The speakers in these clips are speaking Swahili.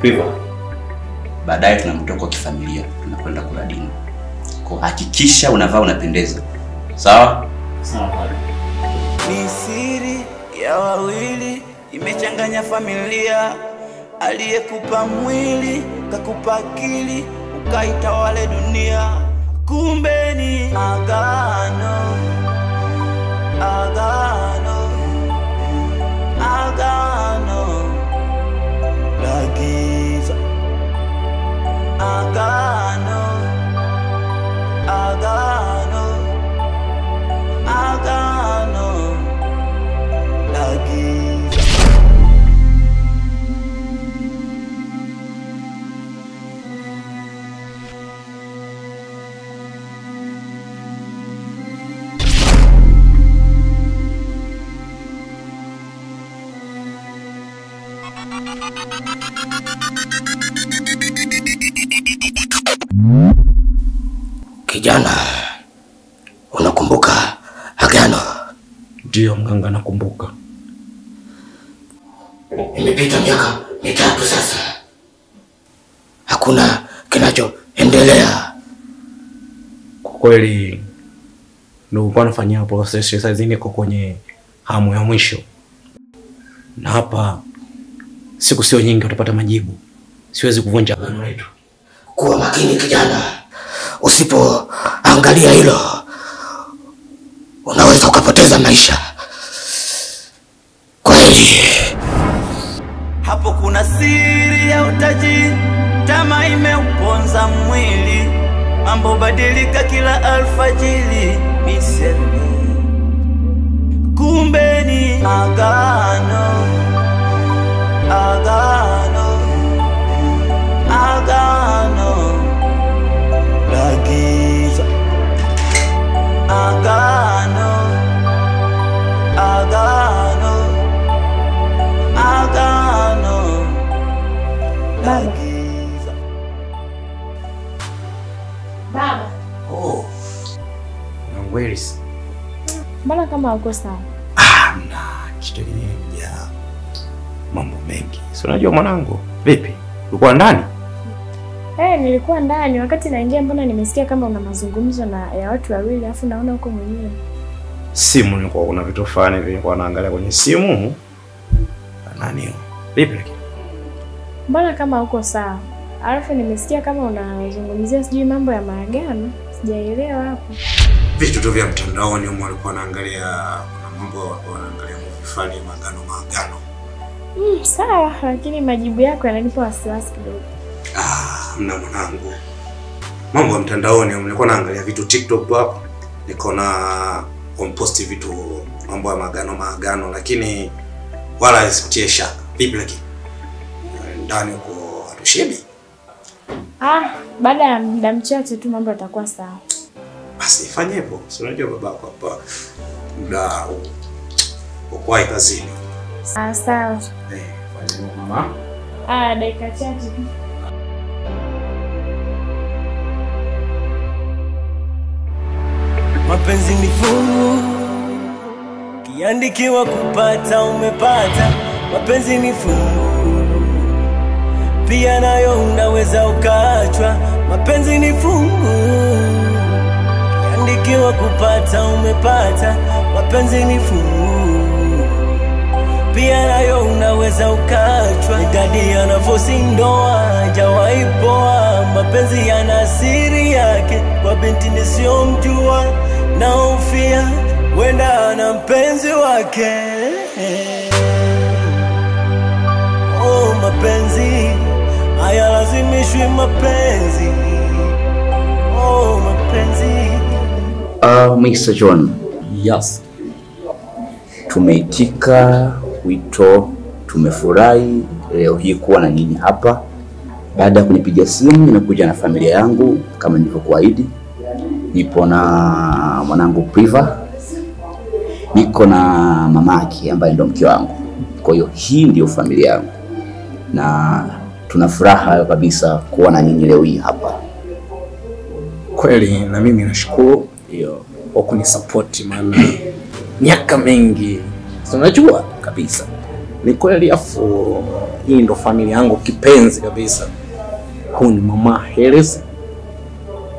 Priva. Baadaye tunamtoka kifamilia, tunakwenda kula dini. Kwa hakikisha unavaa unapendeza. Sawa? Sawa. Ni siri ya wawili imechanganya familia. Aliyekupa mwili kakupa akili, ukaitawale dunia. Kumbe ni agano, agano, agano la giza. Agano, agano, agano la giza. Kijana, unakumbuka agano? Ndio mganga, nakumbuka. Imepita miaka 3 sasa. Hakuna kinachoendelea. Kwa kweli nilikuwa nafanyia process sasa zingine kwa kwenye hamu ya mwisho. Na hapa siku sio nyingi utapata majibu. Siwezi kuvunja agano letu. Kuwa makini kijana. Usipoangalia hilo unaweza ukapoteza maisha. Kweli. Hapo kuna siri ya utajiri, tamaa imeuponza mwili. Mambo badilika kila alfajiri, misemi. Kumbe ni agano, agano, agano la giza. Agano, agano, agano la giza. Baba. Oh. Ngwelis. Mbona kama uko sawa? Na kitu kinyenja. Mambo mengi. Si unajua mwanangu? Vipi? Ulikuwa ndani? Nilikuwa ndani. Wakati naingia mbona nimesikia kama una mazungumzo ya watu wawili afu naona uko mwenyewe. Simu nilikuwa kuna vitu fulani hivi nilikuwa naangalia kwenye simu. Nani? Vipi lakini? Mbona kama uko sawa? Alafu nimesikia kama unazungumzia sijui mambo ya maagano. Sijaelewa hapo. Vitu tu vya mtandaoni huko walikuwa wanaangalia, kuna mambo wanaangalia fulani ya maagano. Sawa, lakini majibu yako yananipa wasiwasi kidogo. Mna mwanangu. Mambo ya mtandaoni nilikuwa naangalia vitu TikTok hapo. Niko na compost vitu mambo ya maagano lakini wala isitie shaka. Vipi lakini? Ndani uko hatushibi. Baada ya muda mchache tu mambo yatakuwa sawa. Basi fanye hivyo. Si unajua babako hapa muda uko kazini. Sawa. Fanye hivyo mama. Dakika chache tu. Mapenzi ni fungu, kiandikiwa kupata umepata. Mapenzi ni fungu, pia nayo unaweza ukaachwa. Mapenzi ni fungu, kiandikiwa kupata umepata. Mapenzi ni fungu, pia nayo unaweza ukaachwa. Idadi anavosi ndoa hajawahi poa. Mapenzi yana siri yake kwa binti nisiyomjua. Naofia wenda na mpenzi wake. Mapenzi hayalazimishwi mapenzi. Mapenzi. Mr. John. Yes. Tumeitika wito, tumefurahi leo hii kuwa na nyinyi hapa. Baada ya kunipigia simu nimekuja na familia yangu kama nilivyokuahidi. Nipo na mwanangu Priva. Niko na mamake ambaye ndo mke wangu. Kwa hiyo hii ndio familia yangu. Na tuna furaha kabisa kuwa na nyinyi leo hii hapa. Kweli na mimi nashukuru kwa kunisupport maana miaka mingi. Unajua kabisa Ni kweli, afu hii ndo familia yangu kipenzi kabisa. Huyu ni mama Harris,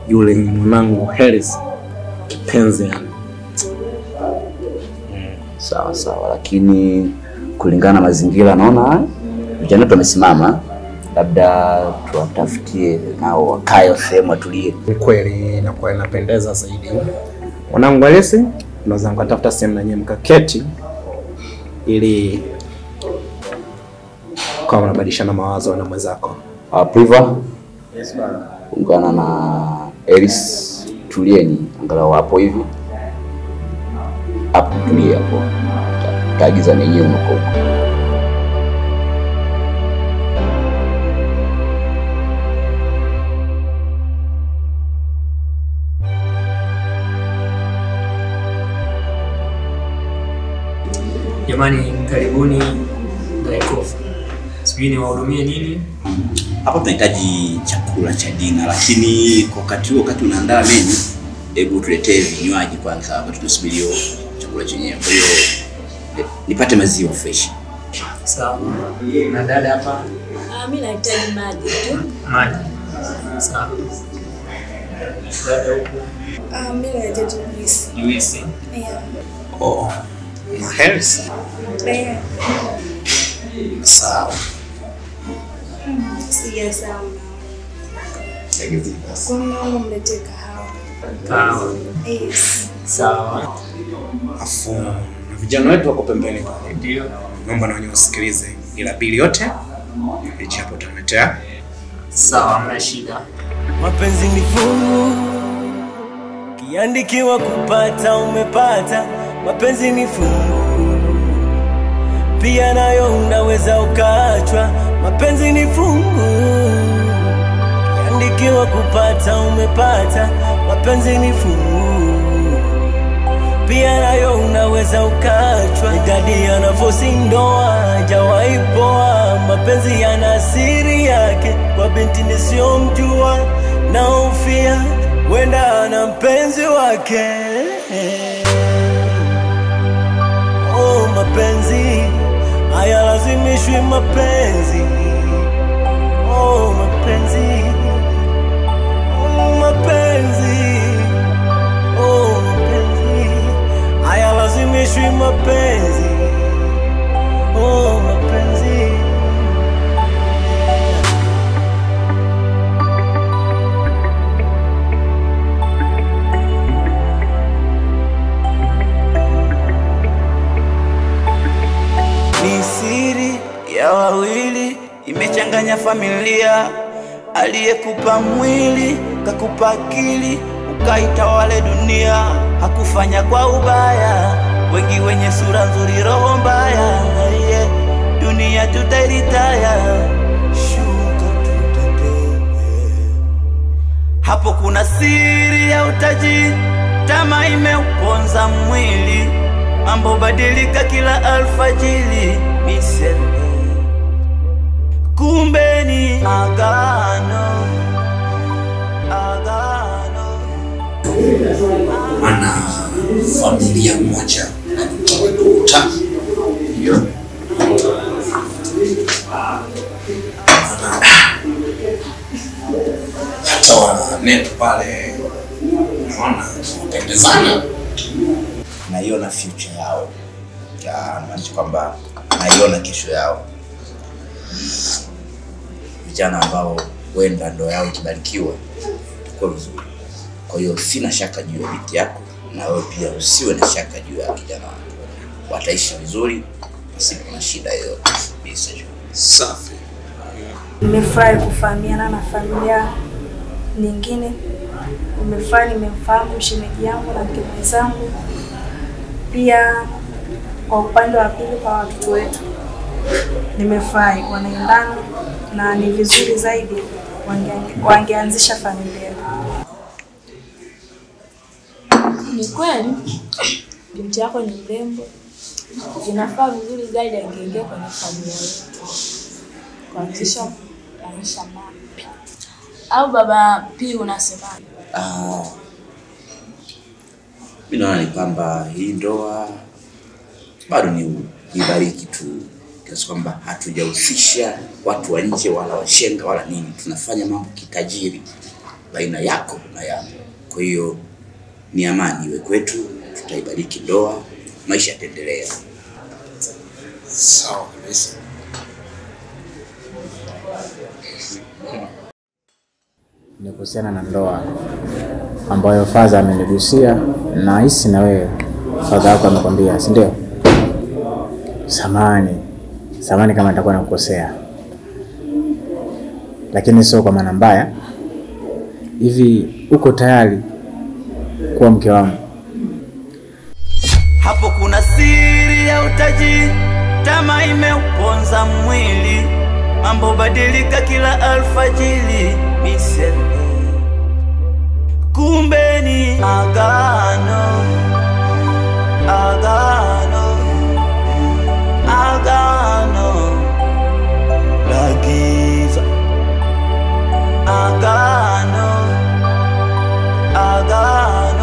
yule ni mwanangu Harris kipenzi yani. Sawa sawa, lakini kulingana na mazingira naona vijana tumesimama, labda tuwatafutie nao wakae sehemu atulie. Ni kweli na kwa inapendeza zaidi. Mwanangu Harris, unaweza kutafuta sehemu na nyinyi mkaketi ili kama unabadilishana mawazo na mwenzako. Priva? Yes bwana. Ungana na Harris, tulieni angalau hapo hivi. Hapo tulie hapo. Taagiza nenyewe mko. Jamani, karibuni Daikofu. Sijui ni wahudumie nini? Hapa tunahitaji chakula cha dina, lakini kwa wakati unaandaa menu, hebu tuletee vinywaji kwanza hapa tunasubiri chakula chenyewe. Kwa hiyo nipate maziwa fresh. Sawa. Na dada hapa? Mimi nahitaji maji tu. Maji. Sawa. Dada huko? Mimi nahitaji juice. Juice? Yeah. Oh, Harris. Yeah. Sawa. Siya sawa. Kwa nini mlete kahawa? Kahawa. Yes. Sawa. Afu na vijana wetu wako pembeni pale. Ndio. Naomba na wenyewe usikilize. Ila bili yote hichi hapo tutaletea. Sawa, hamna shida. Mapenzi ni fungu, kiandikiwa kupata umepata. Mapenzi ni fungu, pia nayo unaweza ukaachwa. Mapenzi ni fungu, kiandikiwa kupata umepata. Mapenzi ni fungu, pia nayo unaweza ukaachwa. Dadi anafosi ndoa hajawahi poa. Mapenzi yana siri yake kwa binti nisiyomjua, na hofia wenda ana mpenzi wake. Oh, mapenzi hayalazimishwi mapenzi. Oh, mapenzi, mapenzi, oh, mapenzi hayalazimishwi mapenzi. Oh, mapenzi. Ni siri ya wawili imechanganya familia. Aliyekupa mwili kakupa akili, ukaitawale dunia. Hakufanya kwa ubaya, wengi wenye sura nzuri roho mbaya. Yeah. Dunia tutairitaya, shuka tutende. Hapo kuna siri ya utaji, tamaa imeuponza mwili. Mambo badilika kila alfajiri, misele kumbe ni agano, agano. Wana familia moja anatoa hiyo. Hata wananetu pale naona wapendezana. Naiona future yao. Maanisha kwamba naiona kesho yao. Vijana ambao wenda ndoa yao ikibarikiwa itakuwa vizuri. Kwa hiyo sina shaka juu ya binti yako, na wewe pia usiwe na shaka juu ya kijana wako. Wataishi vizuri pasipo na shida yoyote. Safi. Nimefurahi kufahamiana na familia nyingine. Nimefurahi nimemfahamu shemeji yangu na mke mwenzangu. Pia kwa upande wa pili kwa watoto wetu, nimefurahi wanaendana na ni vizuri zaidi wangeanzisha familia. Ni kweli binti yako ni mrembo, inafaa vizuri zaidi angeingia kwenye familia yetu, kuanzisha maisha mapya. Au baba pia unasemaje? Mimi naona ni kwamba hii ndoa bado ni ibariki tu, kiasi kwamba hatujahusisha watu wa nje wala washenga wala nini. Tunafanya mambo kitajiri baina yako na yangu. Kwa hiyo ni amani iwe kwetu, tutaibariki ndoa, maisha yataendelea. Sawa kabisa. Ni kuhusiana na ndoa ambayo Father amenigusia, na hisi na wewe Father wako amekwambia, si ndio? Samahani kama nitakuwa nakukosea, lakini sio kwa maana mbaya. Hivi uko tayari kuwa mke wangu? Hapo kuna siri ya utaji, tamaa imeuponza mwili, mambo badilika kila alfajiri, misele kumbe ni agano, agano, agano la giza, agano, agano